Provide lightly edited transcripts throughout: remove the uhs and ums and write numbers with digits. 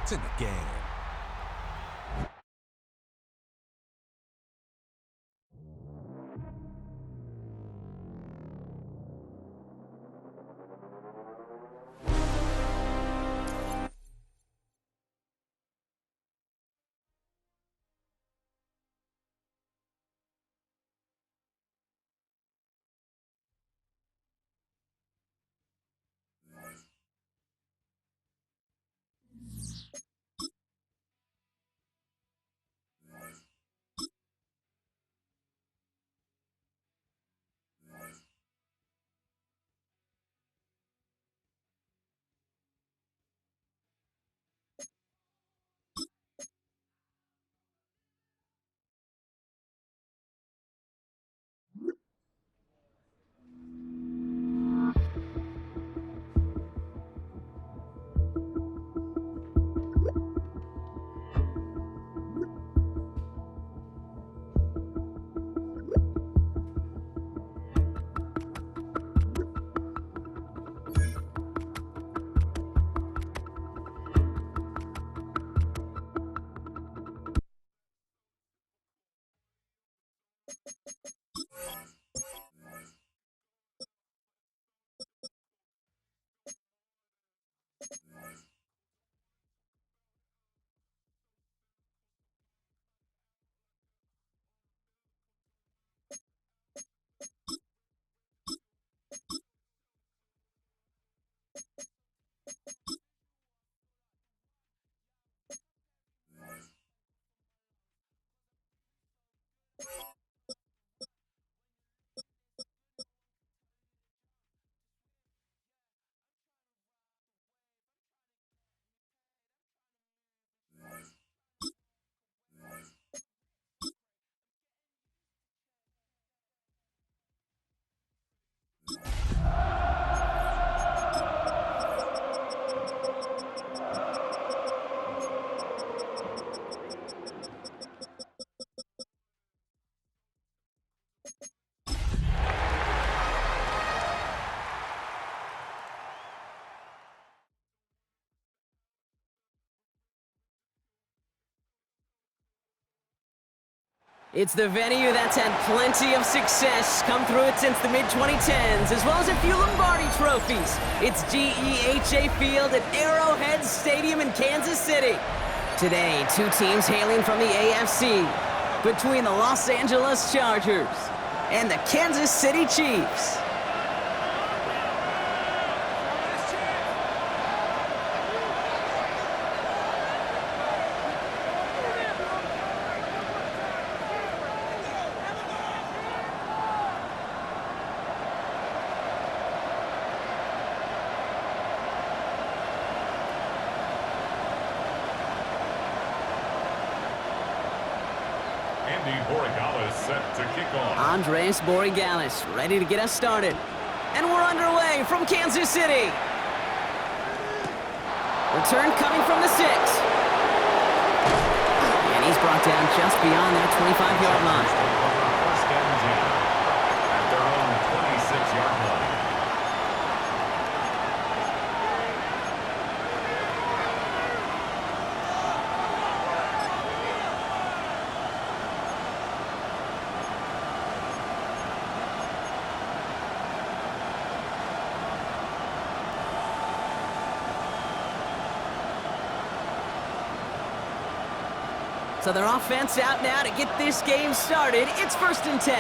points in the game. It's the venue that's had plenty of success come through it since the mid-2010s, as well as a few Lombardi trophies. It's GEHA Field at Arrowhead Stadium in Kansas City. Today, two teams hailing from the AFC, between the Los Angeles Chargers and the Kansas City Chiefs. Andy Borregales set to kick off. Andres Borregales ready to get us started. And we're underway from Kansas City. Return coming from the 6. And he's brought down just beyond that 25-yard line. First and 10 at their own 26-yard line. So their offense out now to get this game started. It's 1st and 10.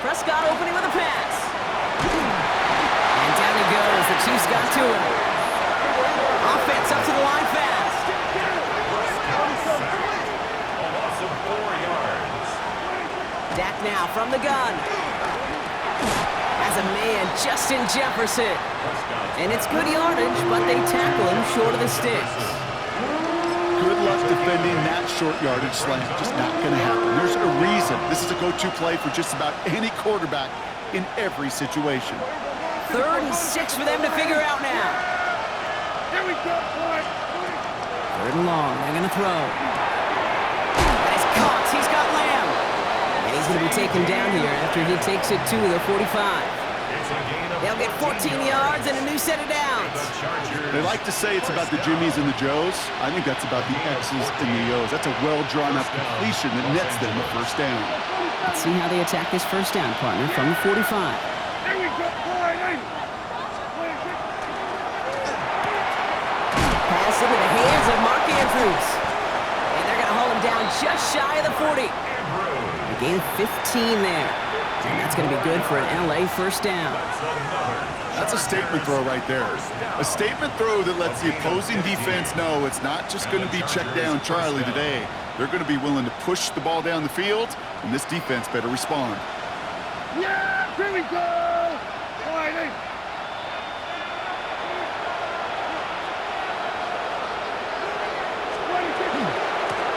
Prescott opening with a pass. And down he goes. The Chiefs got to him. Offense up to the line fast. A loss of 4 yards. Dak now from the gun. As a man, Justin Jefferson. And it's good yardage, but they tackle him short of the sticks. Good luck defending that short yardage slant. Just not going to happen. There's a reason this is a go-to play for just about any quarterback in every situation. 3rd and 6 for them to figure out now. Here we go, boy. 3rd and long. They're going to throw. And it's caught. blitz. He's got Lamb. And he's going to be taken down here after he takes it to the 45. They'll get 14 yards and a new set of downs. They like to say it's about the Jimmies and the Joes. I think that's about the X's and the O's. That's a well-drawn-up completion that nets them a first down. Let's see how they attack this first down, partner, from the 45. Pass into the hands of Mark Andrews. And they're going to hold him down just shy of the 40. A gain of 15 there. And that's going to be good for an LA first down. That's a statement throw right there. A statement throw that lets the opposing defense know it's not just going to be check down Charlie today. They're going to be willing to push the ball down the field, and this defense better respond. Yeah, here we go!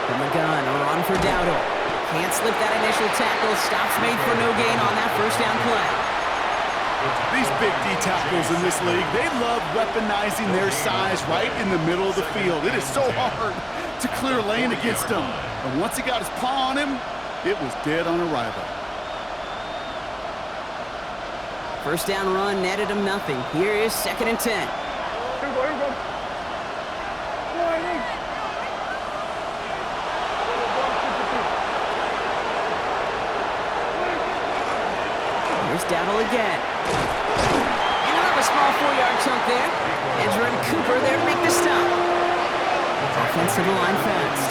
From the gun, on for Dowdle. Can't slip that initial tackle. Stops made for no gain on that first down play. These big D tackles in this league, they love weaponizing their size right in the middle of the field. It is so hard to clear lane against them. And once he got his paw on him, it was dead on arrival. First down run netted him nothing. Here is 2nd and 10. Here we go, here we go. Here's Dowdle again. And another small 4-yard chunk there. Ezra and Cooper there to make the stop. Offensive line fast.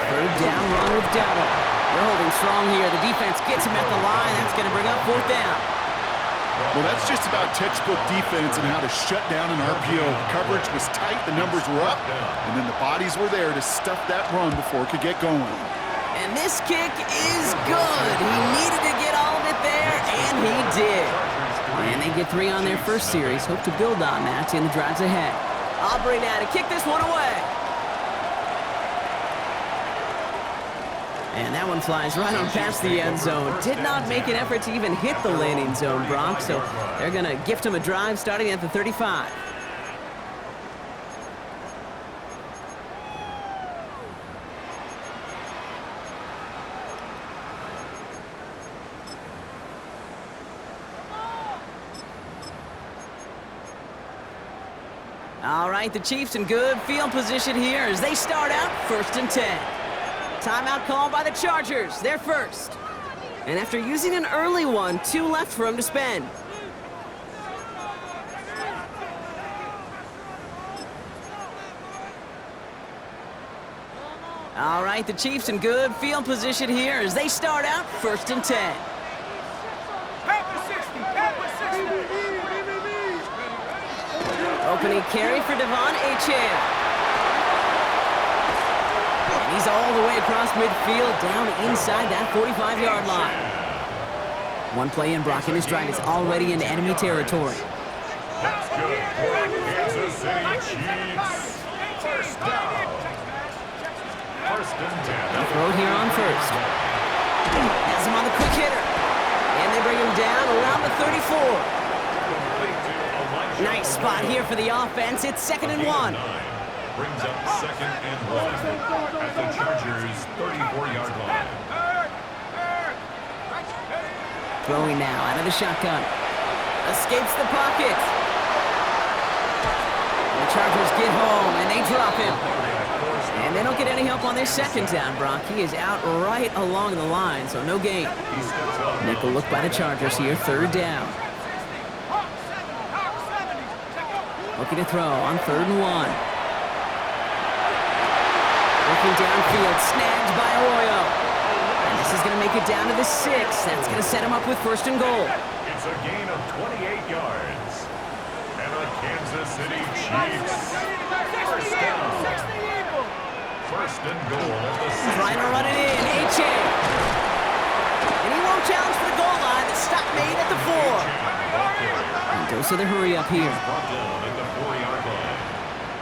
Third down run with Dowdle. They're holding strong here. The defense gets him at the line. That's going to bring up 4th down. Well, that's just about textbook defense and how to shut down an RPO. Coverage was tight, the numbers were up, and then the bodies were there to stuff that run before it could get going. And this kick is good. He needed to get all of it there, and he did. And they get 3 on their first series. Hope to build on that in the drives ahead. Aubrey now to kick this one away. And that one flies right on past the end zone. Did not make an effort to even hit the landing zone, Brock, so they're going to gift him a drive starting at the 35. All right, the Chiefs in good field position here as they start out 1st and 10. Timeout called by the Chargers. They're first. And after using an early one, 2 left for him to spend. All right, the Chiefs in good field position here as they start out 1st and 10. Opening carry for Devon Achane. And he's all the way across midfield, down inside that 45-yard line. One play in, Brock, and his drive is already into enemy territory. That's good for Kansas City Chiefs. First down. 1st and 10. Throw here on 1st. Has him on the quick hitter. And they bring him down around the 34. Nice spot here for the offense. It's 2nd and 1. Brings up 2nd and 1 at the Chargers' 34-yard line. Throwing now out of the shotgun. Escapes the pocket. The Chargers get home and they drop him. And they don't get any help on their 2nd down, Brock. He is out right along the line, so no gain. Nickel look by the Chargers here, 3rd down. Looking to throw on 3rd and 1. Working downfield, snagged by Arroyo. And this is going to make it down to the 6. That's going to set him up with 1st and goal. It's a gain of 28 yards. And the Kansas City Chiefs. First down. 1st and goal at the 6. Trying to run it in, Achane. And he won't challenge for the goal line. The stop made at the 4. And goes to the hurry up here. Brought down at the 4-yard line.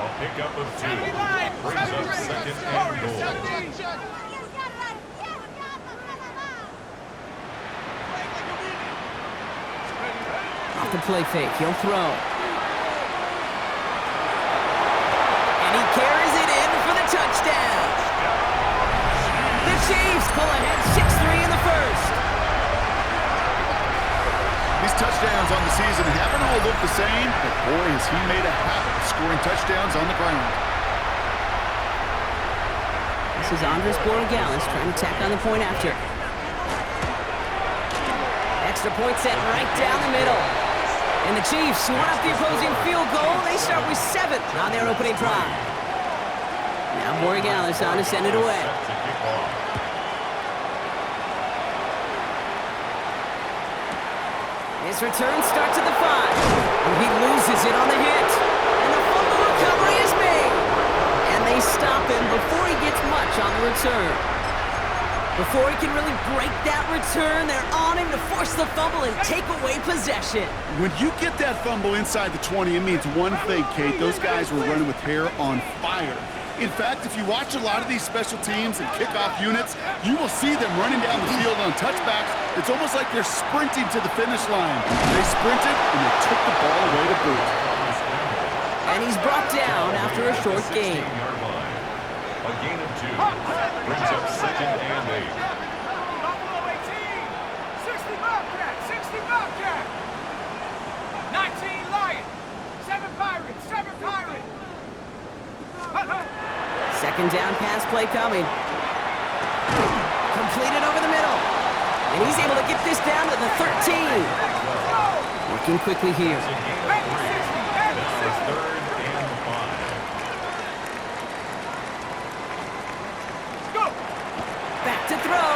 A pickup of 2. Brings up 2nd and goal. Off the play fake, he'll throw. And he carries it in touchdown. The Chiefs pull ahead 6-3 in the first. These touchdowns on the season haven't all looked the same, but boy, has he made a habit of scoring touchdowns on the ground. This is Andres Borregales trying to tack on the point after. Extra point set right down the middle. And the Chiefs want up the opposing field goal. They start with 7 on their opening drive. Now Borregales on to send it away. His return starts at the 5. And he loses it on the hit. And the fumble recovery is made. And they stop him before he gets much on the return. Before he can really break that return, they're on him to force the fumble and take away possession. When you get that fumble inside the 20, it means one thing, Kate. Those guys were running with hair on fire. In fact, if you watch a lot of these special teams and kickoff units, you will see them running down the field on touchbacks. It's almost like they're sprinting to the finish line. They sprinted, and they took the ball away to boot. And he's brought down after a short game. A gain of 2 brings up 2nd and 8. Buffalo 18. 60 Bobcat. 60 Bobcat. 19 Lion. 7 Pirates. 7 Pirates. Second down pass play coming. Completed over the middle. And he's able to get this down to the 13. Working quickly here. This is 3rd and 5. Back to throw.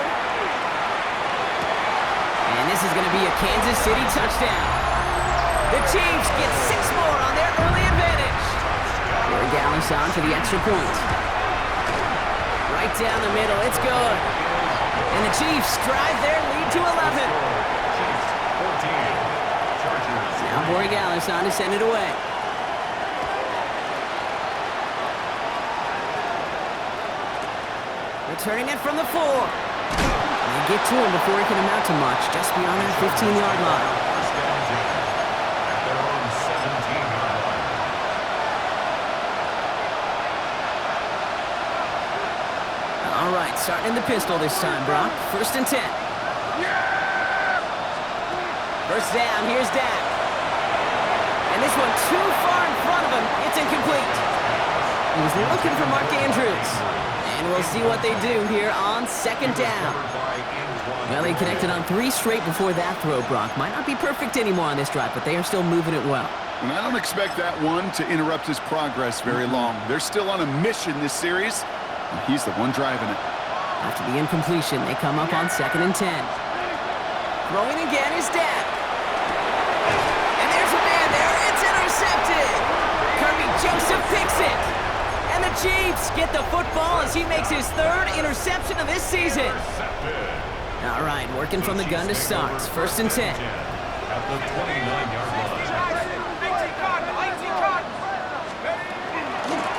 And this is going to be a Kansas City touchdown. The Chiefs get 6 more on their early advantage. Borregales on for the extra point. Right down the middle, it's good. And the Chiefs drive their lead to 11. Chiefs 14. Chargers. Now Borregales on to send it away. Returning it from the 4. They get to him before he can amount to much, just beyond that 15-yard line. First down, Jim. At their own 17-yard line. All right, starting in the pistol this time, Brock. 1st and 10. First down, here's Dak. And this one too far in front of him. It's incomplete. He was looking for Mark Andrews. And we'll see what they do here on 2nd down. Well, he connected on 3 straight before that throw, Brock. Might not be perfect anymore on this drive, but they are still moving it well. And I don't expect that one to interrupt his progress very long. They're still on a mission this series, and he's the one driving it. After the incompletion, they come up on 2nd and 10. Throwing again is Dak. And there's a man there. It's intercepted. Kirby Joseph picks it. And the Chiefs get the football as he makes his 3rd interception of this season. All right, working from the gun to start. 1st and 10. At the 29-yard line.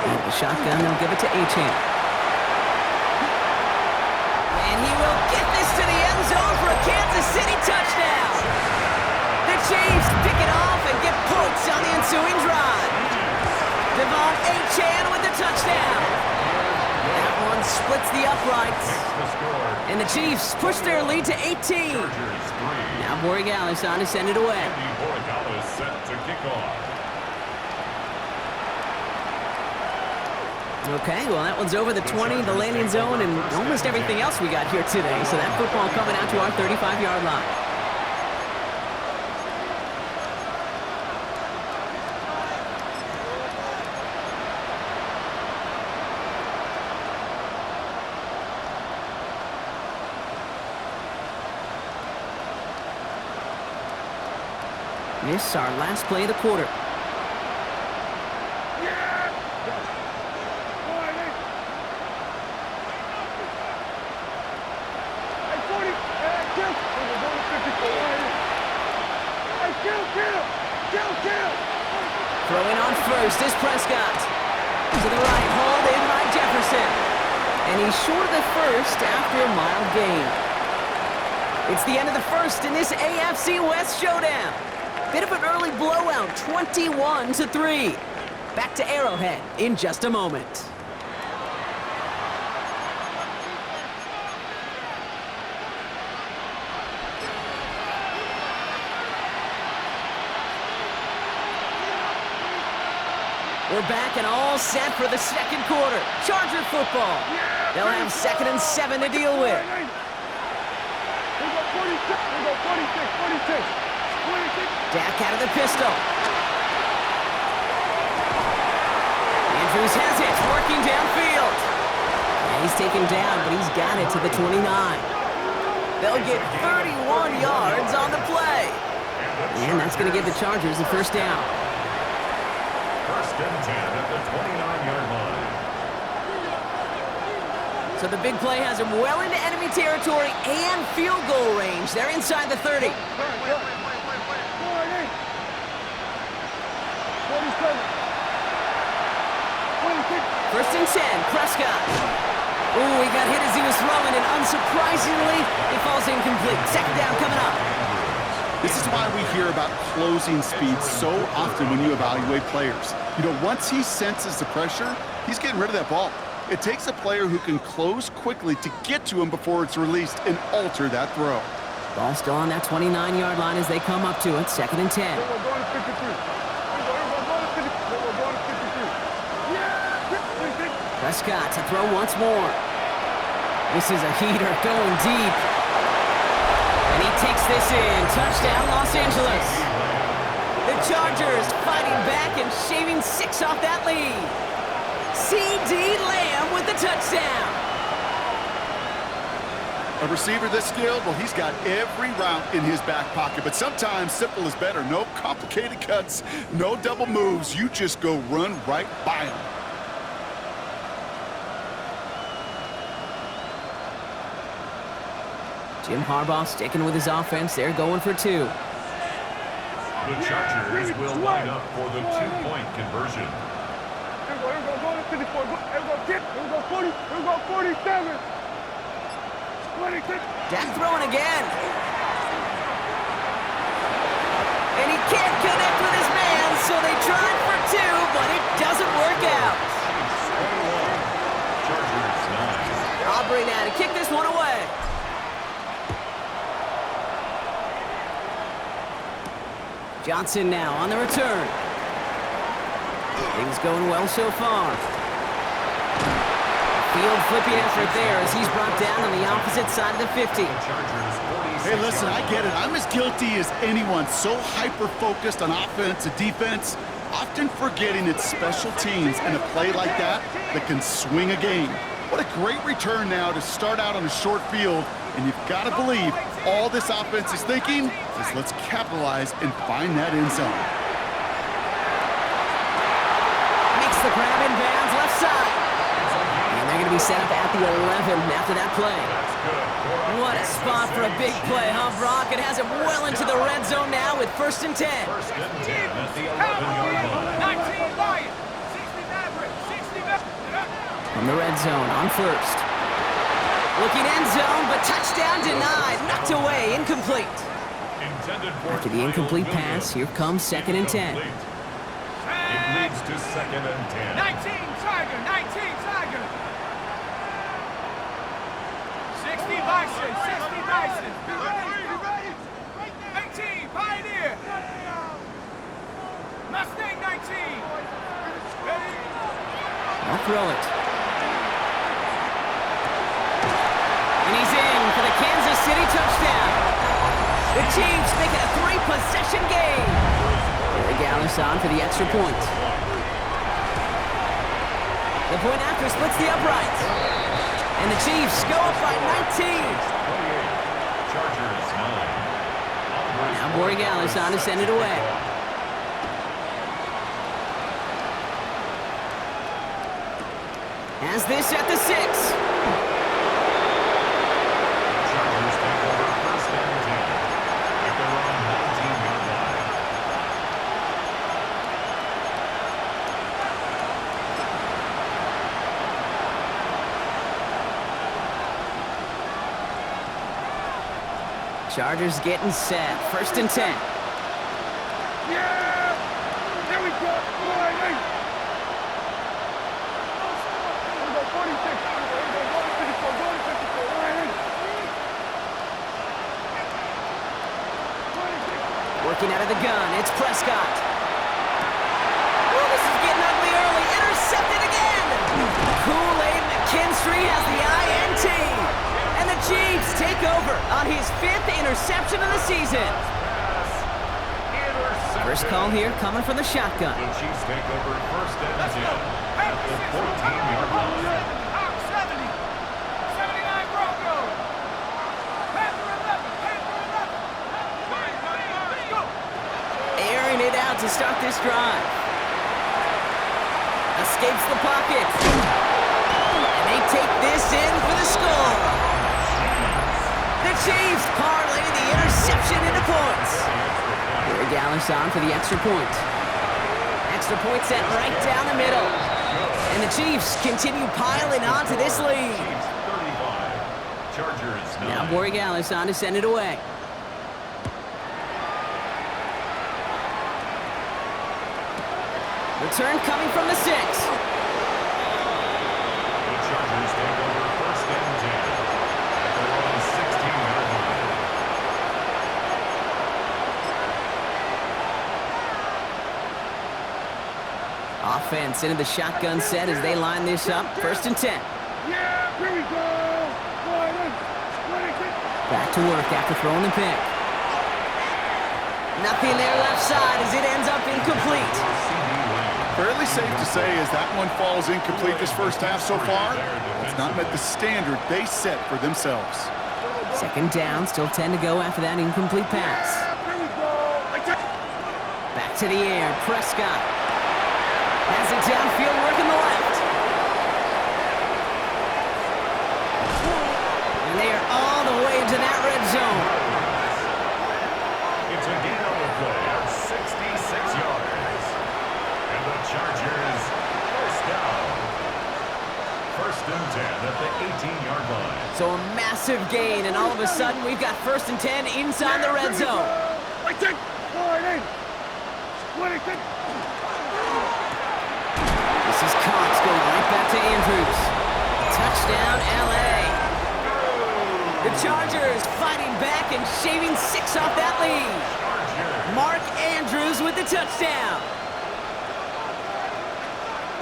And the shotgun, they'll give it to Achane. And he will get this to the end zone for a Kansas City touchdown. The Chiefs pick it off and get points on the ensuing drive. Devon Achane with the touchdown. That one splits the uprights. And the Chiefs push their lead to 18. Now Borregales on to send it away. Andy Borregales set to kick off. Okay, well, that one's over the 20, the landing zone, and almost everything else we got here today. So that football coming out to our 35-yard line. This is our last play of the quarter. Throwing on first is Prescott. To the right, hauled in by Jefferson. And he's short of the first after a mild gain. It's the end of the first in this AFC West showdown. Bit of an early blowout, 21-3. Back to Arrowhead in just a moment. We're back and all set for the second quarter. Charger football. They'll have 2nd and 7 to deal with. Dak out of the pistol. Andrews has it, working downfield. Yeah, he's taken down, but he's got it to the 29. They'll get 31 yards on the play. And that's going to give the Chargers the first down. 1st and 10 at the 29-yard line. So the big play has him well into enemy territory and field goal range. They're inside the 30. First and 10, Prescott. Ooh, he got hit as he was throwing, and unsurprisingly, he falls incomplete. 2nd down coming up. This is why we hear about closing speed so often when you evaluate players. You know, once he senses the pressure, he's getting rid of that ball. It takes a player who can close quickly to get to him before it's released and alter that throw. Ball still on that 29-yard line as they come up to it. 2nd and 10. Prescott to throw once more. This is a heater going deep. And he takes this in. Touchdown, Los Angeles. The Chargers fighting back and shaving 6 off that lead. C.D. Lamb with the touchdown. A receiver this skilled, well, he's got every route in his back pocket, but sometimes simple is better. No complicated cuts, no double moves. You just go run right by him. Jim Harbaugh sticking with his offense. They're going for 2. The Chargers will line up for the 2-point conversion. Dak throwing again. And he can't connect with his man, so they tried for 2, but it doesn't work out. Chargers 9. Aubrey now to kick this one away. Johnson now on the return. Things going well so far. Field flipping effort there as he's brought down on the opposite side of the 50. Hey, listen, I get it. I'm as guilty as anyone. So hyper-focused on offense and defense, often forgetting it's special teams and a play like that can swing a game. What a great return now to start out on a short field, and you've got to believe all this offense is thinking is let's capitalize and find that end zone. Makes the grab in bounds left side. And they're going to be set up at the 11 after that play. What a spot for a big play, huh, Brock? It has him well into the red zone now with 1st and 10. 1st and 10 at the 11-yard line. 19 Lions, 60 Mavericks, 60 Mavericks. From the red zone on 1st. Looking end zone, but touchdown denied. Knocked away, incomplete. After the incomplete pass, here comes 2nd and 10. It leads to 2nd and 10. 19 Tiger, 19 Tiger. 60 Bison, 60 Bison. 19 Pioneer. Mustang 19. Ready? I'll throw it. And he's in for the Kansas City touchdown. The Chiefs make it a 3-possession game. Gary Gallis on for the extra point. The point after splits the uprights. And the Chiefs go up by 19. Chargers 9. Now Borregales on to send it away. Has this at the 6. Chargers take over 1st and 10 at their own 19-yard line. Chargers getting set. 1st and 10. Yeah! There we go. Working out of the gun, it's Prescott. Oh, this is getting ugly early, intercepted again! Kool-Aid McKinstry has the INT! And the Chiefs take over on his 5th interception of the season. First call here coming from the shotgun. The Chiefs take over first and 10 at the 14-yard line. Hawk 70. 79 Broncos. Panther 11. Panther 11. Let's go. Airing it out to start this drive. Escapes the pocket. And they take this in for the score. The Chiefs parlay the interception into points. Corey Gallis on for the extra point. Extra point set right down the middle. And the Chiefs continue piling on to this lead. Chiefs 35. Chargers 9. Now Corey Gallis on to send it away. Return coming from the 6. The Chargers take over first and 10 at their own 16-yard line. Offense into the shotgun set as they line this up. First and 10. Yeah, here we go. Back to work after throwing the pick. Nothing there left side as it ends up incomplete. Fairly safe to say as that one falls incomplete this first half so far, it's not met the standard they set for themselves. Second down, still 10 to go after that incomplete pass. Back to the air, Prescott. Has it downfield, working the left. And they are all the way into that red zone. It's a gain on the play of 66 yards. And the Chargers first down. First and 10 at the 18-yard line. So a massive gain, and all of a sudden we've got first and 10 inside the red zone. This is Cox going right back to Andrews. Touchdown, LA. The Chargers fighting back and shaving 6 off that lead. Mark Andrews with the touchdown.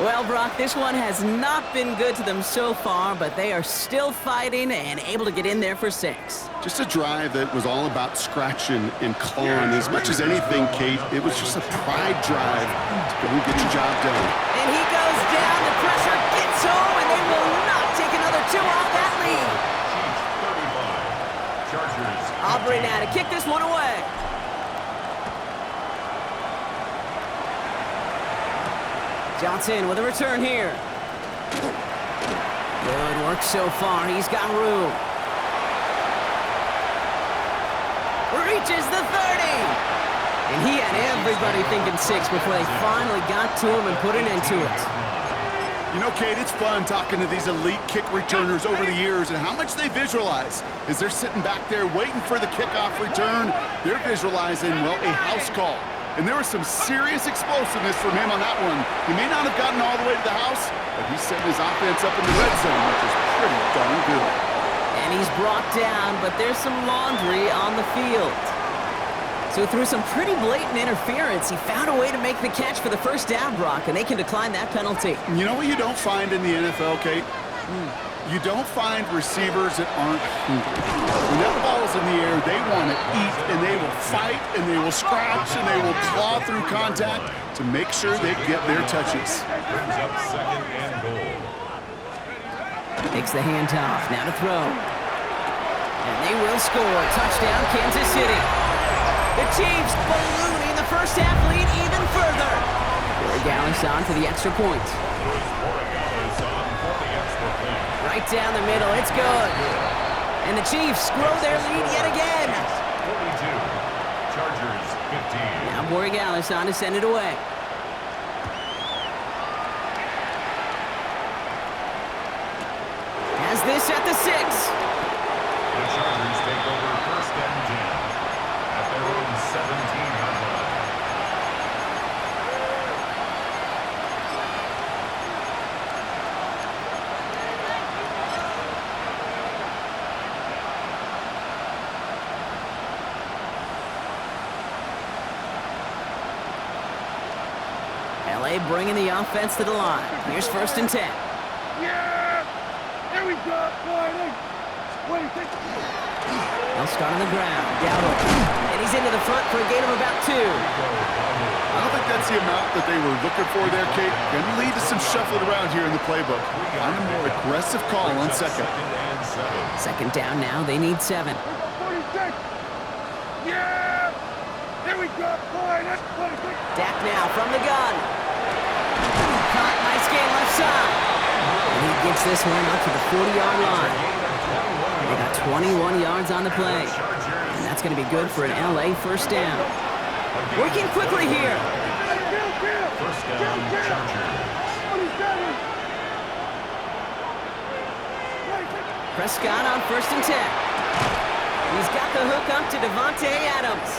Well, Brock, this one has not been good to them so far, but they are still fighting and able to get in there for 6. Just a drive that was all about scratching and clawing. As much as anything, Kate, it was just a pride drive to go and get your job done. And he goes down, the pressure gets home, and they will not take another 2 off that lead. Chiefs 35. Chargers. Aubrey now to kick this one away. Johnson with a return here. Good work so far. He's got room. Reaches the 30. And he had everybody thinking 6 before they finally got to him and put an end to it. You know, Kate, it's fun talking to these elite kick returners over the years and how much they visualize. As they're sitting back there waiting for the kickoff return, they're visualizing, well, a house call. And there was some serious explosiveness from him on that one. He may not have gotten all the way to the house, but he's setting his offense up in the red zone, which is pretty darn good. And he's brought down, but there's some laundry on the field. So through some pretty blatant interference, he found a way to make the catch for the first down, Brock, and they can decline that penalty. You know what you don't find in the NFL, Kate? You don't find receivers that aren't hungry. When that ball's in the air, they want to eat, and they will fight, and they will scratch, and they will claw through contact to make sure they get their touches. Brings up second and goal. Takes the handoff, now to throw. And they will score. Touchdown, Kansas City. The Chiefs ballooning the first half lead even further. Corey Gallis on for the extra point. Right down the middle, it's good. And the Chiefs grow their lead yet again. 42. Chargers 15. Now Corey Gallis on to send it away. Has this at the 6. The Chargers take over first and 10 at their own 17-yard line. LA bringing the offense to the line. Here's 1st and 10. Yeah! Here we go! Sliding! 26. They'll start on the ground. Gallup. And he's into the front for a gain of about 2. I don't think that's the amount that they were looking for there, Kate. Going to lead to some shuffling around here in the playbook. Find a more aggressive call on 2nd. 2nd down now. They need 7. 46. Yeah! Here we go! Sliding! 26. Dak now from the gun. Caught. Nice gain left side. And he gets this one up to the 40-yard line. They got 21 yards on the play. And that's going to be good for an LA 1st down. Working quickly here. First down, Chargers. 27. Prescott on 1st and 10. He's got the hook up to Devontae Adams.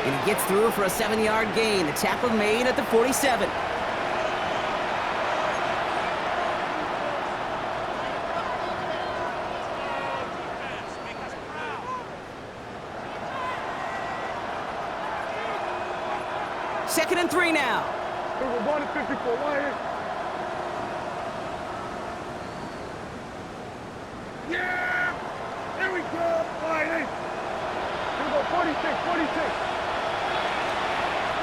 And he gets through for a 7-yard gain. The tackle made at the 47. Second and 3 now. We're going to 54. Wire. Yeah! Here we go! Sliding! Here we go, 46, 46.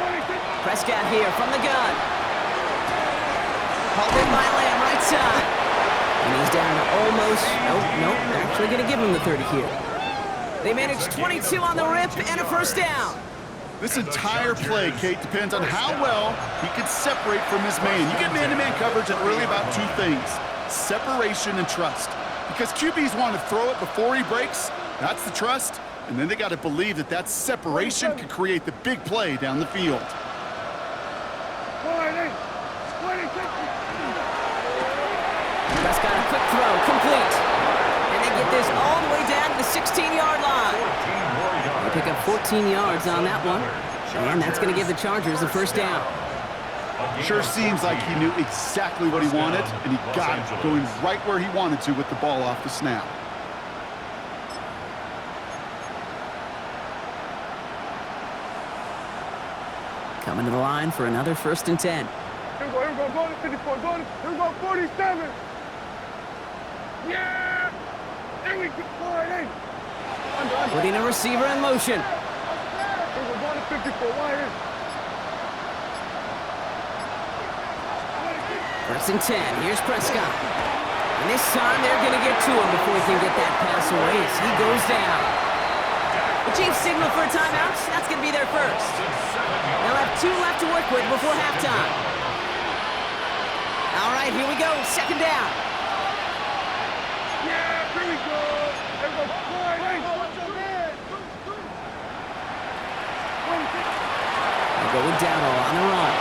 26. Prescott here from the gun. Hauled in by Lamb, right side. And he's down to almost, nope, they're actually going to give him the 30 here. They managed 22 on the rip and a 1st down. This entire play, Kate, depends on how well he can separate from his man. You get man-to-man coverage at really about 2 things, separation and trust. Because QBs want to throw it before he breaks, that's the trust, and then they got to believe that that separation can create the big play down the field. 26. Prescott a quick throw, complete. And they get this all the way down to the 16-yard line. They pick up 14 yards on that one. And that's going to give the Chargers the 1st down. Sure seems like he knew exactly what he wanted, and he got it going right where he wanted to with the ball off the snap. Coming to the line for another 1st and 10. Here we go, go to 54, here we go, 47. Yeah! Here we go, sliding! Putting a receiver in motion. Here we go, going to 54, wire. 1st and 10. Here's Prescott. And this time they're going to get to him before he can get that pass away as he goes down. The Chiefs signal for a timeout. That's going to be their 1st. They'll have 2 left to work with before halftime. All right, here we go. 2nd down. Yeah, here we go. Here we go, sliding. They go with Dowdle on the run.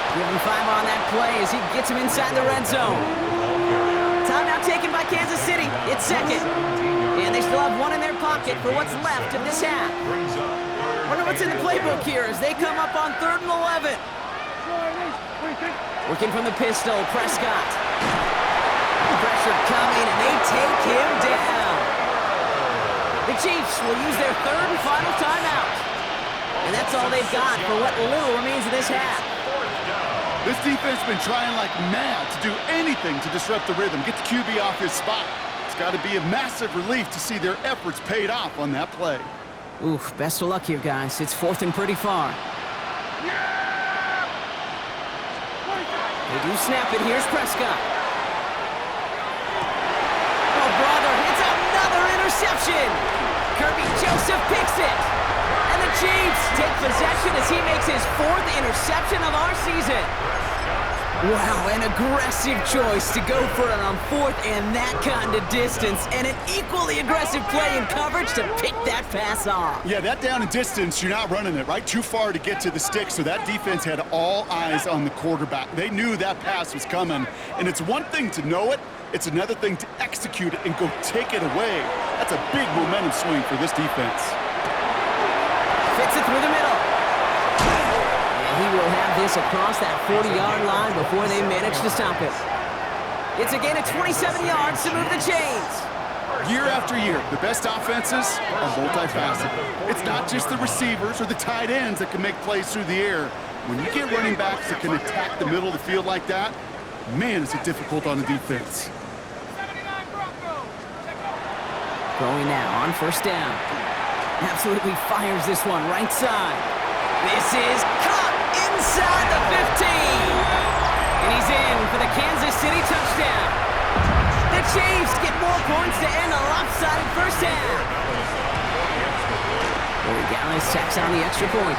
Give him 5 on that play as he gets him inside the red zone. Timeout taken by Kansas City. It's 2nd. And they still have 1 in their pocket for what's left of this half. Wonder what's in the playbook here as they come up on 3rd and 11. Working from the pistol, Prescott. Pressure coming, and they take him down. The Chiefs will use their 3rd and final timeout. And that's all they've got for what little remains of this half. This defense has been trying like mad to do anything to disrupt the rhythm, get the QB off his spot. It's got to be a massive relief to see their efforts paid off on that play. Oof, best of luck here, guys. It's 4th and pretty far. They do snap it. Here's Prescott. Oh, brother, it's another interception. Kirby Joseph picks it. And the Chiefs take possession as he makes his 4th interception of our season. Wow, an aggressive choice to go for it on 4th and that kind of distance, and an equally aggressive play in coverage to pick that pass off. Yeah, that down and distance, you're not running it, right? Too far to get to the stick, so that defense had all eyes on the quarterback. They knew that pass was coming, and it's one thing to know it, it's another thing to execute it and go take it away. That's a big momentum swing for this defense. Fits it through the middle. He will have this across that 40-yard line before they manage to stop it. It's a gain of 27 yards to move the chains. Year after year, the best offenses are multifaceted. It's not just the receivers or the tight ends that can make plays through the air. When you get running backs that can attack the middle of the field like that, man, is it difficult on the defense. 79 Broncos. Going now on first down. Absolutely fires this one right side. This is caught inside the 15. And he's in for the Kansas City touchdown. The Chiefs get more points to end a lopsided first half. Corey Gallis tacks on the extra point.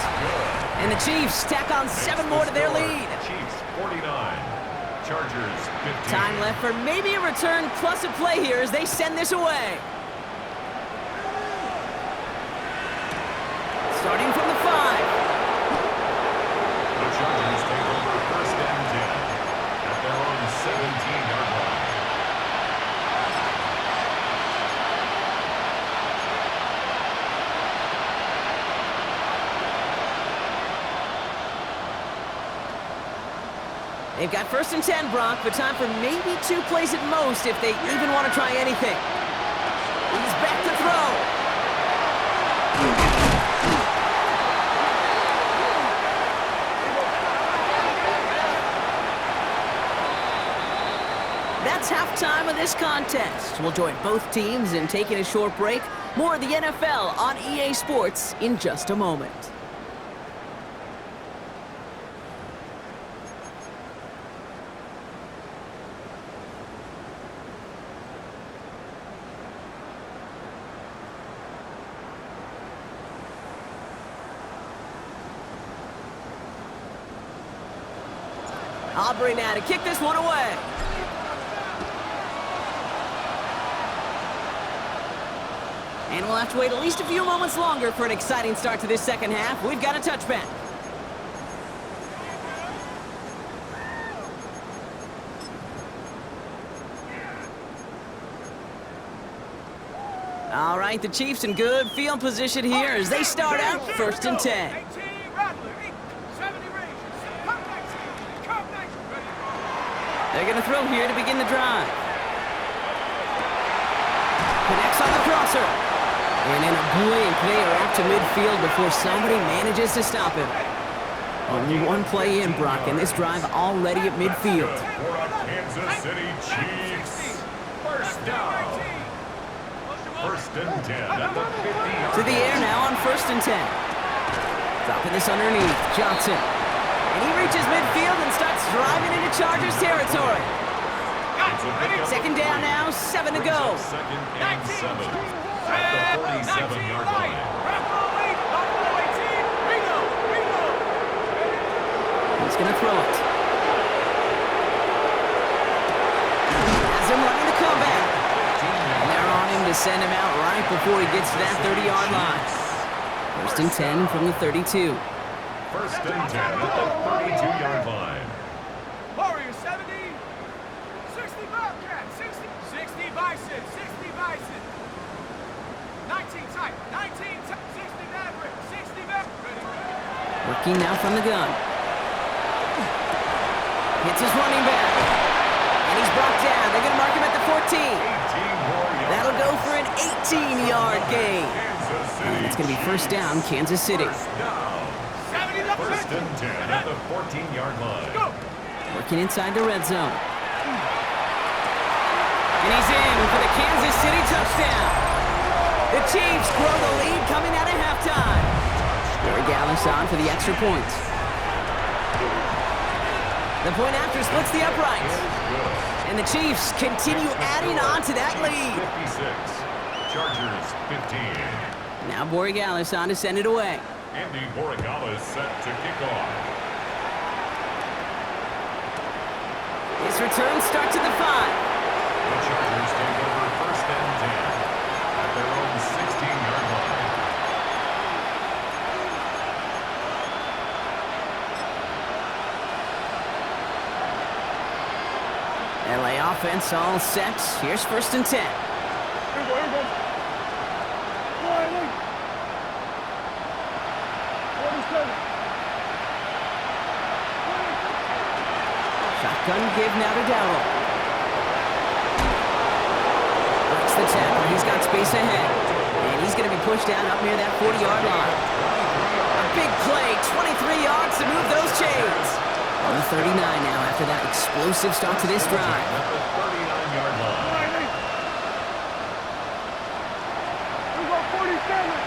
And the Chiefs tack on 7 more to their lead. Chiefs 49, Chargers 15. Time left for maybe a return plus a play here as they send this away. Starting from the 5. The Chargers take over first and 10 at their own 17-yard line. They've got first and 10, Brock, but time for maybe 2 plays at most if they even want to try anything. He's back to throw. That's halftime of this contest. We'll join both teams in taking a short break. More of the NFL on EA Sports in just a moment. Aubrey now to kick this one away. And we'll have to wait at least a few moments longer for an exciting start to this second half. We've got a touchback. All right, the Chiefs in good field position here as they start out first and 10. 18 Rattler, 70 Rangers, come 19, ready. They're going to throw here to begin the drive. Connects on the crosser. And in a blink, they are out to midfield before somebody manages to stop him. Only one play in, Brock, and this drive already at midfield. For our Kansas City Chiefs. First down. First and 10 at the 50-yard To the air now on first and 10. Dropping this underneath, Johnson. And he reaches midfield and starts driving into Chargers territory. Second down now, 7 to go. Second and 7 at the 47-yard line. He's going to throw it. Has him running the comeback. And they're on him to send him out right before he gets to that 30-yard line. First and 10 from the 32. First and 10 at the 32-yard line. Warriors 70, 60 Bobcats, 60 Bison, 60 Bison. 19 tight, 19 tight, 60 Maverick, 60 Maverick. Ready. Working now from the gun. Hits his running back. And he's brought down. They're going to mark him at the 14. 18 more yards. That'll go for an 18-yard gain. Kansas City. And it's going to be first down, Kansas City. First down. 70 to First and 10 at the 14-yard line. Go. Working inside the red zone. And he's in for the Kansas City touchdown. The Chiefs grow the lead coming out of halftime. Corey Gallis on for the extra point. The point after splits the uprights. And the Chiefs continue adding on to that lead. 56. Chargers 15. Now Borregales on to send it away. Andy Borregales set to kick off. His return starts at the 5. The Chargers take over first and 10 at their own 16-yard line. LA offense all set. Here's first and 10. Here we go, here we go. Riley. 47. Shotgun give now to Darrell. Breaks the tackle. He's got space ahead. And he's going to be pushed down up near that 40-yard line. A big play. 23 yards to move those chains. On the 39 now after that explosive start to this drive. At the 39-yard line. We go 47.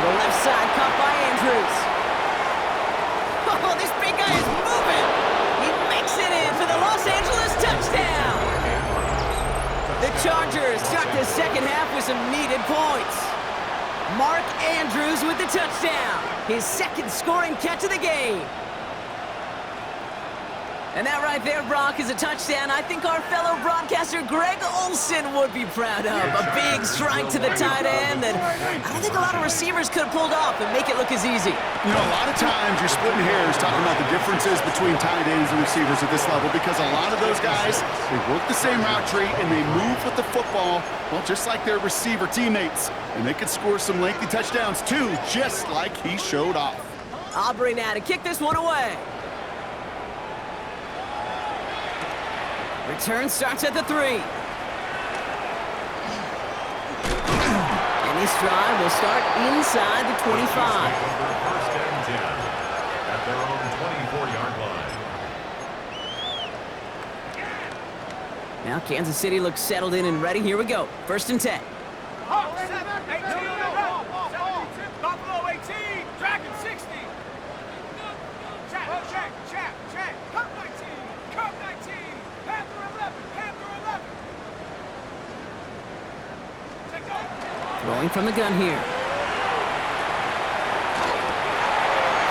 The left side caught by Andrews. Oh, this big guy is moving. He makes it in for the Los Angeles touchdown. The Chargers start the second half with some needed points. Mark Andrews with the touchdown. His second scoring catch of the game. And that right there, Brock, is a touchdown I think our fellow broadcaster Greg Olsen would be proud of. A big strike to the tight end that I don't think a lot of receivers could have pulled off and make it look as easy. You know, a lot of times you're splitting hairs talking about the differences between tight ends and receivers at this level because a lot of those guys, they work the same route tree and they move with the football, well, just like their receiver teammates. And they could score some lengthy touchdowns too, just like he showed off. Aubrey now to kick this one away. Return starts at the 3. And this drive will start inside the 25. First and 10 at their own 24-yard line. Now Kansas City looks settled in and ready. Here we go. First and 10. Buffalo 18, Dragon 60. Check. Cup 19, Panther 11. Take off. Throwing from the gun here.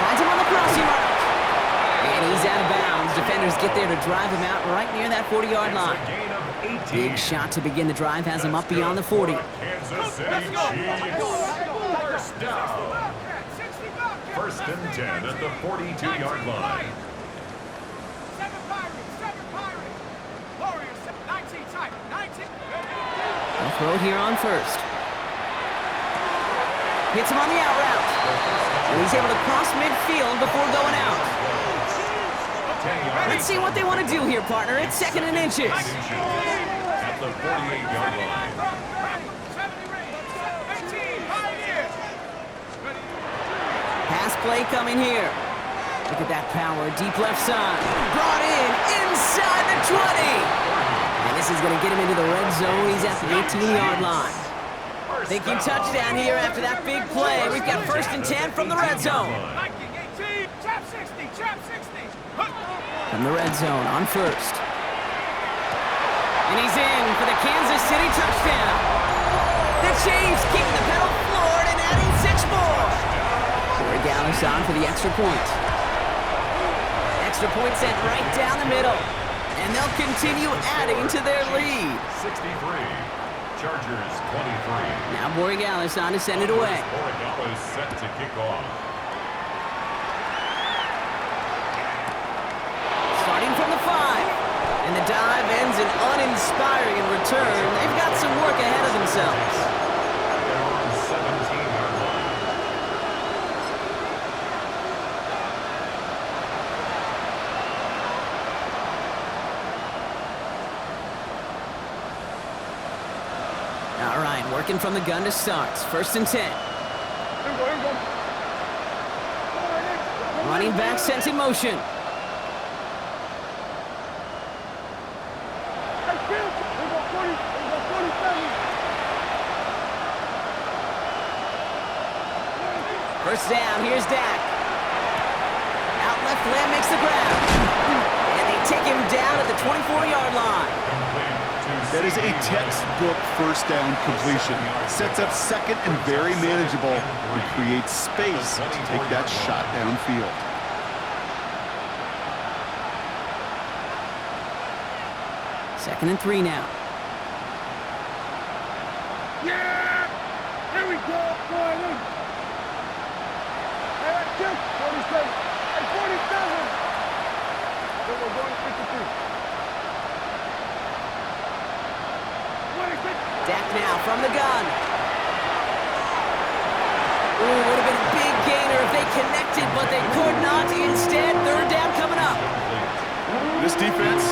Finds him on the crossing route. And he's out of bounds. Defenders get there to drive him out right near that 40-yard line. It's a gain of 18. Big shot to begin the drive has him up beyond the 40. Kansas City Chiefs. First down. First and 10 at the 42-yard line. 7 Pirates. Warriors 19 type. 19. They'll throw it here on first. Hits him on the out route. And he's able to cross midfield before going out. Let's see what they want to do here, partner. It's second and inches. At the 48-yard line. Pass play coming here. Look at that power. Deep left side. Brought in inside the 20. And this is going to get him into the red zone. He's at the 18-yard line. Thinking touchdown here after that big play. We've got first and 10 from the red zone. From the red zone on first. And he's in for the Kansas City touchdown. The Chiefs keeping the pedal floored and adding 6 more. Corey Dallas on for the extra point. Extra point sent right down the middle. And they'll continue adding to their lead. 63. Chargers 23. Now Borregales on to send it away. Borregales set to kick off. Starting from the 5. And the dive ends in uninspiring return. They've got some work ahead of themselves. They're on 17-yard line. All right, working from the gun to start. First and 10. Here we go. Running back sent in motion. First down, here's Dak. Out left, Lamb makes the grab. And they take him down at the 24-yard line. That is a textbook first down completion. Sets up second and very manageable and creates space to take that shot downfield. Second and 3 now. Yeah! Here we go, Riley! 47. Hey, 47. Dak now from the gun. Ooh, would have been a big gainer if they connected, but they could not. Instead, third down coming up. This defense,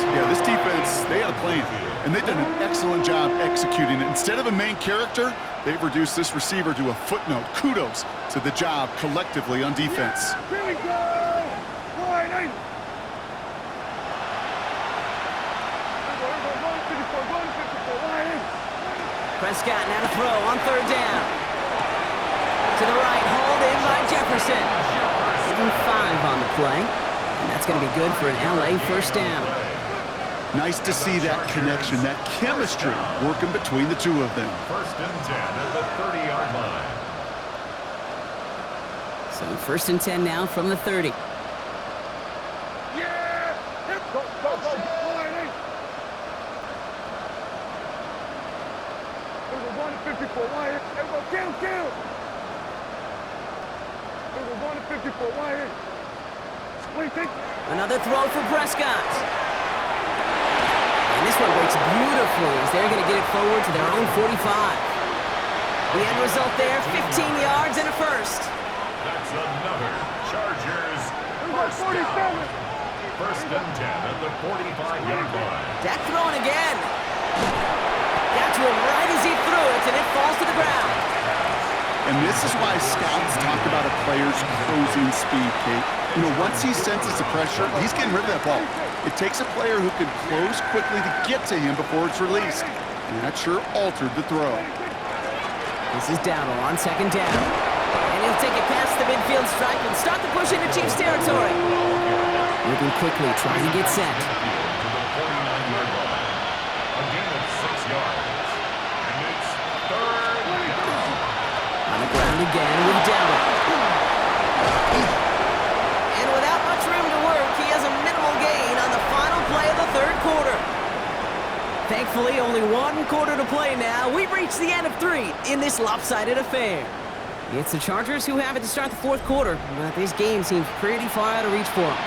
they had a plan, and they've done an excellent job executing it. Instead of a main character, they've reduced this receiver to a footnote. Kudos to the job collectively on defense. Here we go! Wide in! Prescott now to throw on third down. To the right, hauled in by Jefferson. Even 5 on the play. And that's going to be good for an LA first down. Nice to see that connection, that chemistry working between the two of them. First and 10 at the 30-yard line. So first and 10 now from the 30. Yeah! Go, wide in! We're going to 54 wide in. Everyone, kill! We're going to 54 wide in. Another throw for Prescott. And this one breaks beautifully as they're going to get it forward to their own 45. The end result there, 15 yards and a first. That's another Chargers first down. First and 10 at the 45-yard line. Dak throwing again. Got to him right as he threw it, and it falls to the ground. And this is why scouts talk about a player's closing speed, Kate. You know, once he senses the pressure, he's getting rid of that ball. It takes a player who can close quickly to get to him before it's released. And that sure altered the throw. This is Dowdle on second down. And he'll take it past the midfield stripe and start the push into Chiefs territory. Moving quickly, trying to get set. To the 49-yard line. A gain of 6 yards. And it's third down. On the ground again with Dowdle. And without much room to work, he has a minimal gain on the final play of the third quarter. Thankfully, only 1 quarter to play now. We've reached the end of 3 in this lopsided affair. It's the Chargers who have it to start the fourth quarter, but this game seems pretty far out of reach for them.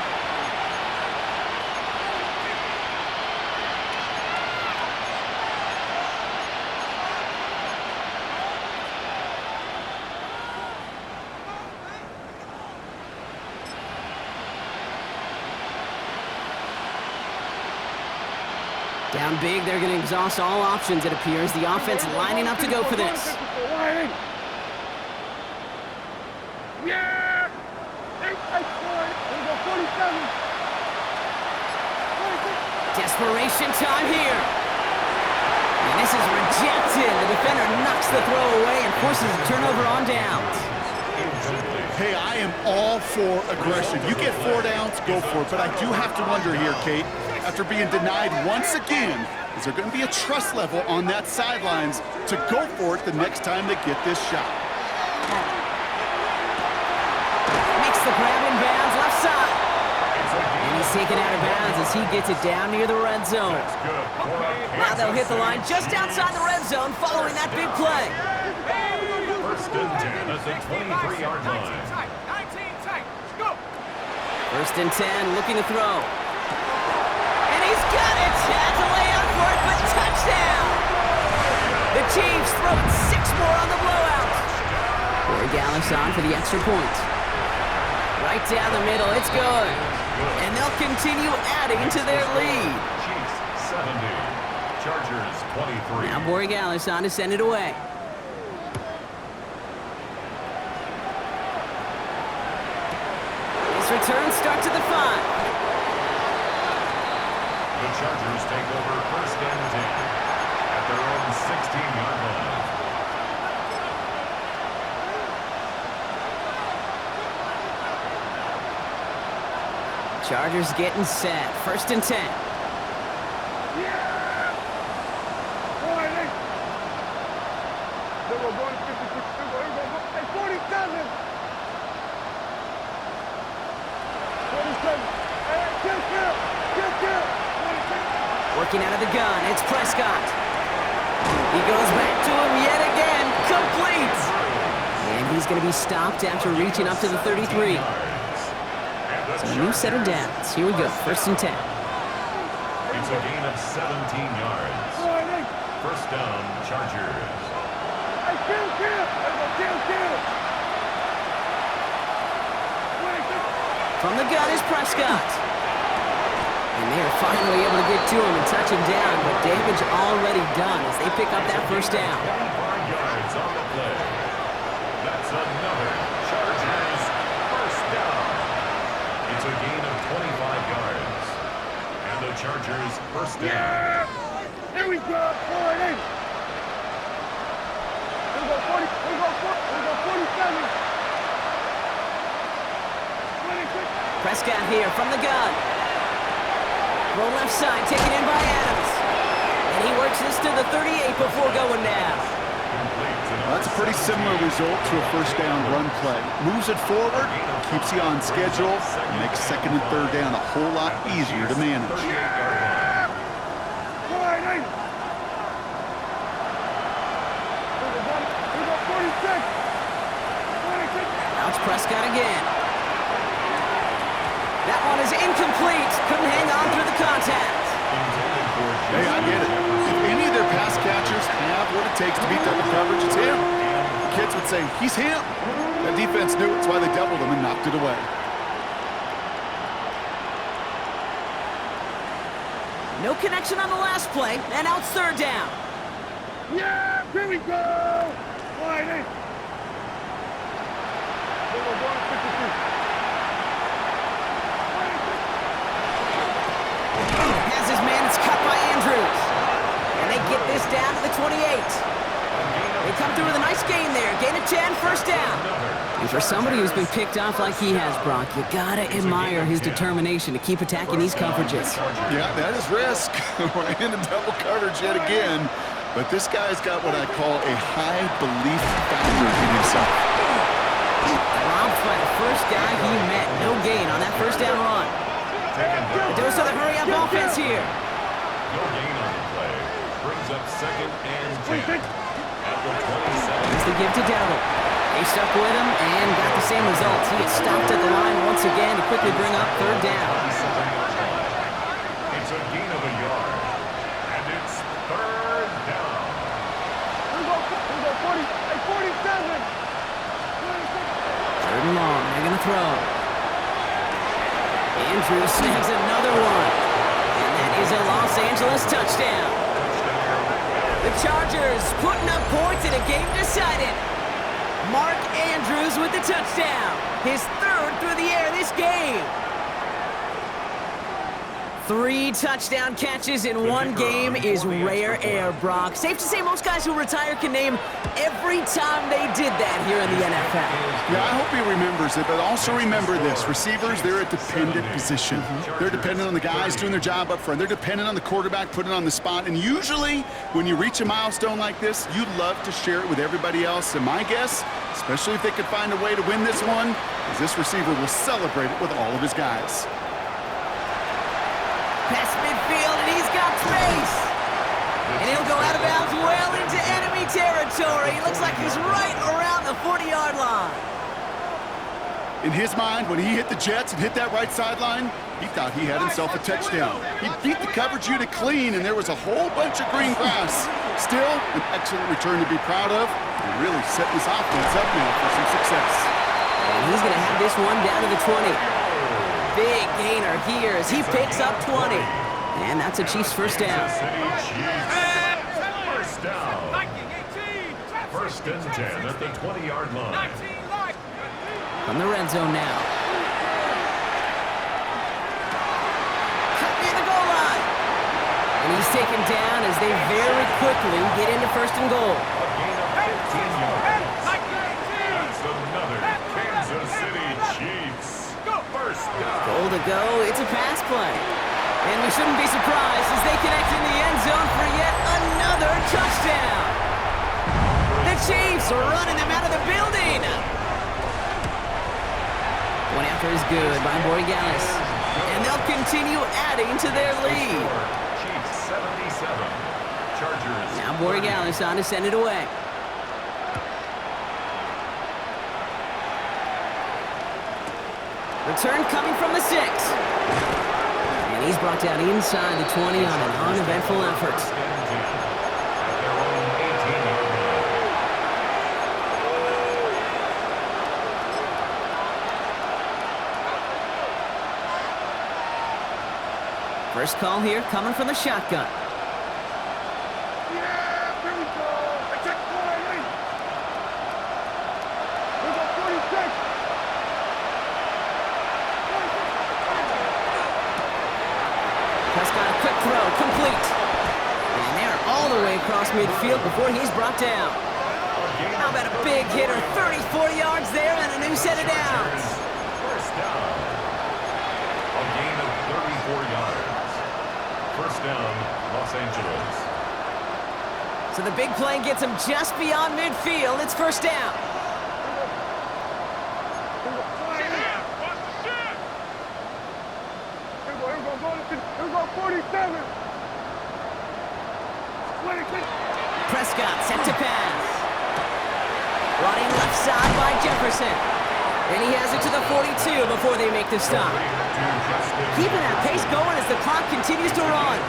Down big, they're going to exhaust all options, it appears. The offense lining up to go for this. Yeah! 47. Desperation time here. And this is rejected. The defender knocks the throw away and forces a turnover on downs. Hey, I am all for aggression. You get 4 downs, go for it. But I do have to wonder here, Kate, after being denied once again, is there going to be a trust level on that sidelines to go for it the next time they get this shot? Makes the grab in bounds left side. And he's taken out of bounds as he gets it down near the red zone. Now they'll hit the line just outside the red zone following that big play. First and 10 at the 23-yard line. First and 10, looking to throw. And he's got it! Had to lay out for it, but touchdown! The Chiefs throwing 6 more on the blowout. Corey Gallis on for the extra point. Right down the middle, it's good. And they'll continue adding to their lead. Chiefs 70, Chargers 23. Now Borregales on to send it away. His return starts at the 5. The Chargers take over first and 10 at their own 16-yard line. Chargers getting set. First and 10. Working out of the gun, it's Prescott. He goes back to him yet again, complete. And he's going to be stopped after reaching up to the 33. So a new set of downs. Here we go, first and 10. It's a gain of 17 yards. first down, Chargers. Hey, kill. From the gun is Prescott. And they are finally able to get to him and touch him down, but damage already done as they pick up that first down. 25 yards on the play. That's another Chargers first down. It's a gain of 25 yards. And the Chargers first down. Yeah! Here we go, 40. We go 47. 26. Prescott here from the gun. Roll left side, taken in by Adams. And he works this to the 38 before going down. That's a pretty similar result to a first down run play. Moves it forward, keeps you on schedule, and makes second and third down a whole lot easier to manage. 40. We go 46. 26. Now it's Prescott again. That one is incomplete. Couldn't hang on through the contact. Hey, I get it. If any of their pass catchers have what it takes to beat double coverage, it's him. The kids would say, he's him. That defense knew it. That's why they doubled him and knocked it away. No connection on the last play, and now it's third down. Yeah, here we go. 40. We go 52. Has his man, it's cut by Andrews. And they get this down to the 28. They come through with a nice gain there. Gain of 10, first down. And for somebody who's been picked off like he has, Brock, you gotta admire his determination to keep attacking these coverages. Yeah, that is risk. We're in a double coverage yet again. But this guy's got what I call a high belief factor in himself. Robbed by the first guy he met. No gain on that first down run. A dose of the hurry-up offense here. No gain on the play. Brings up second and 10. At the 27. It's the give to Dowdle. They stuck with him and got the same results. He gets stopped at the line once again to quickly bring up third down. It's a gain of a yard. And it's third down. We go 40. Hey, 47. 26. Third and long. They're going to throw. Andrews snags another one. And that is a Los Angeles touchdown. The Chargers putting up points in a game decided. Mark Andrews with the touchdown. His third through the air this game. 3 touchdown catches in one game is rare air, Brock. Safe to say most guys who retire can name every time they did that here in the NFL. Yeah, I hope he remembers it, but also remember this. Receivers, they're a dependent position. They're dependent on the guys doing their job up front. They're dependent on the quarterback putting it on the spot. And usually, when you reach a milestone like this, you'd love to share it with everybody else. And my guess, especially if they could find a way to win this one, is this receiver will celebrate it with all of his guys. Past midfield, and he's got space. And he'll go out of bounds well into enemy territory. He looks like he's right around the 40-yard line. In his mind, when he hit the Jets and hit that right sideline, he thought he had himself a touchdown. He beat the coverage unit clean, and there was a whole bunch of green grass. Still, an excellent return to be proud of, and really setting his offense up now for some success. And he's going to have this one down to the 20. Big gainer here as he picks up 20. And that's a Chiefs first down. First down. First and 10 at the 20-yard line. From the red zone now. Cut near the goal line. And he's taken down as they very quickly get into first and goal. A gain of 15 yards. That's another Kansas City Chiefs. First down. Goal to go. It's a pass play. And we shouldn't be surprised as they connect in the end zone for yet another touchdown. The Chiefs are running them out of the building. One after is good by Borregales. And they'll continue adding to their lead. Chiefs 77. Chargers. Now Borregales on to send it away. Return coming from the 6. And he's brought down inside the 20 on an uneventful effort. First call here coming from the shotgun. Yeah, here we go. I check 40. We got 46. Prescott, a quick throw, complete. And they're all the way across midfield before he's brought down. How about a big hitter, 34 yards there and a new set of downs. First down. A gain of 34 yards. First down, Los Angeles. So the big play gets him just beyond midfield. It's first down. Here we go, 47. Prescott set to pass. Running left side by Jefferson. And he has it to the 42 before they make the stop. Keeping that pace going as the clock continues to run.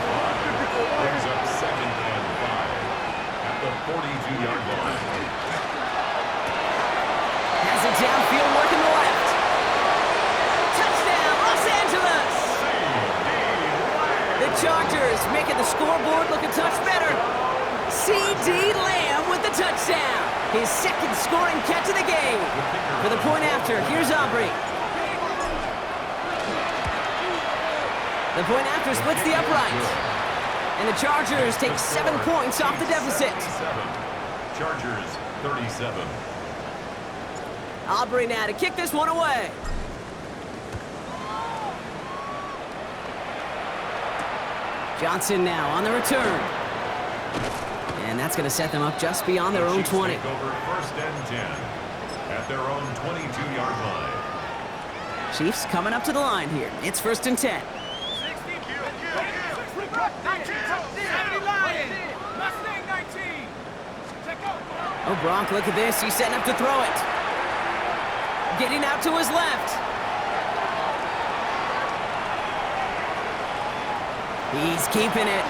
Brings up second and 5 at the 42-yard line. Has it downfield working the left. Touchdown, Los Angeles! The Chargers making the scoreboard look a touch better. C.D. Lamb with the touchdown. His second scoring catch of the game. For the point after, here's Aubrey. The point after splits the upright. And the Chargers take 7 points off the deficit. Chargers 37. Aubrey now to kick this one away. Johnson now on the return. And that's going to set them up just beyond their own 20. Take over first and 10 at their own 22-yard line. Chiefs coming up to the line here. It's first and 10. Oh, Gronk, look at this. He's setting up to throw it. Getting out to his left. He's keeping it.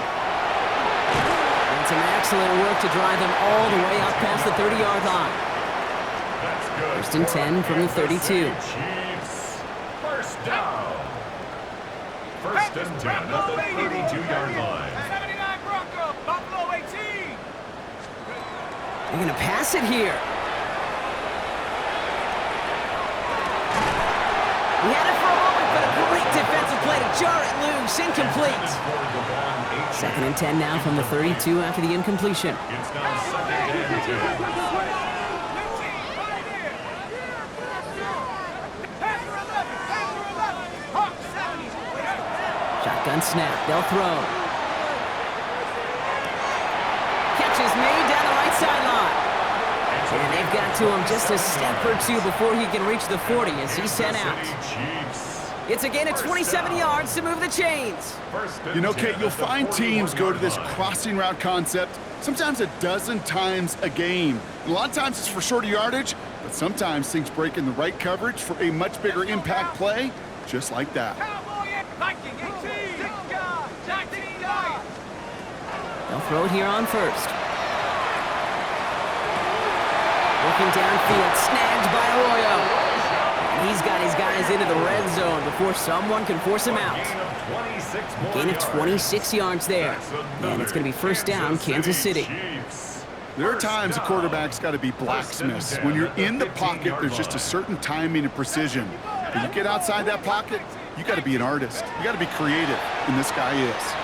And some excellent work to drive them all the way up past the 30-yard line. That's good. First and 10 from the 32. Chiefs. First down. First and 10 at the 32-yard line. 79 Bronco, Buffalo 18. They're going to pass it here. He had it for a moment, but a great defensive play to jar it loose. Incomplete. Second and 10 now from the 32 after the incompletion. It's now second and 10. Shotgun snap. They'll throw. Catch is made down the right sideline. And they've got to him just a step or two before he can reach the 40 as he's sent out. It's a gain of 27 yards to move the chains. You know, Kate, you'll find teams go to this crossing route concept sometimes a dozen times a game. And a lot of times it's for shorter yardage, but sometimes things break in the right coverage for a much bigger impact play, just like that. They'll throw it here on first. Working downfield, snagged by Arroyo. And he's got his guys into the red zone before someone can force him out. Gain of 26 yards there. And it's going to be first down, Kansas City. There are times a quarterback's got to be blacksmiths. When you're in the pocket, there's just a certain timing and precision. When you get outside that pocket, you got to be an artist. You got to be creative, and this guy is.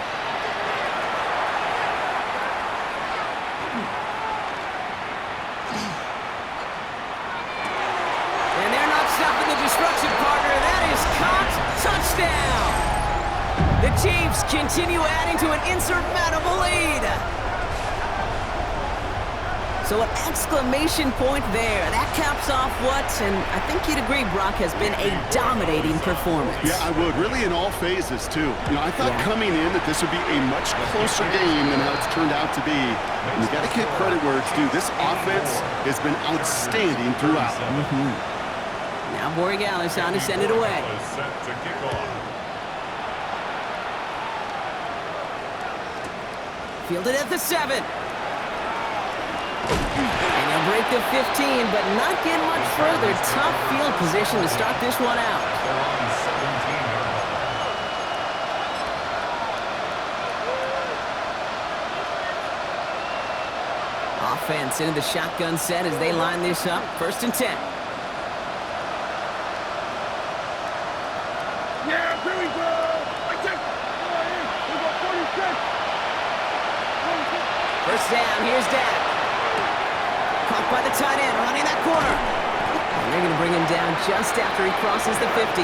Destruction partner, that is caught. Touchdown! The Chiefs continue adding to an insurmountable lead. So an exclamation point there. That caps off what, and I think you'd agree, Brock, has been a dominating performance. Yeah, I would. Really in all phases, too. You know, I thought coming in that this would be a much closer game than how it's turned out to be. And you got to give credit where it's due. This offense has been outstanding throughout. Now Borregales on to send it away. Fielded at the 7. And they'll break the 15, but not get much further. Tough field position to start this one out. offense into the shotgun set as they line this up. 1st and 10. Yeah, here we go. I check. We got 46. 1st down, here's Dak. Caught by the tight end, running that corner. And they're going to bring him down just after he crosses the 50.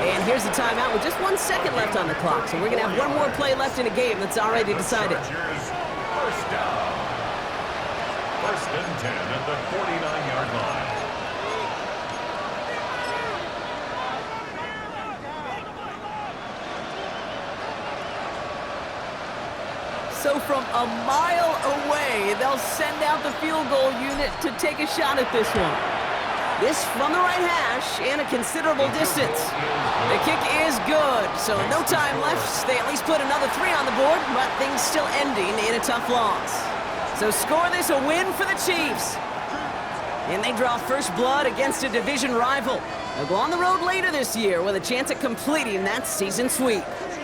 And here's the timeout with just 1 second left on the clock. So we're going to have one more play left in a game that's already decided. Chargers, 1st down. 1st and 10 at the 49-yard line. So from a mile away, they'll send out the field goal unit to take a shot at this one. This from the right hash and a considerable distance. The kick is good, so no time left. They at least put another 3 on the board, but things still ending in a tough loss. So score this a win for the Chiefs. And they draw first blood against a division rival. They'll go on the road later this year with a chance at completing that season sweep.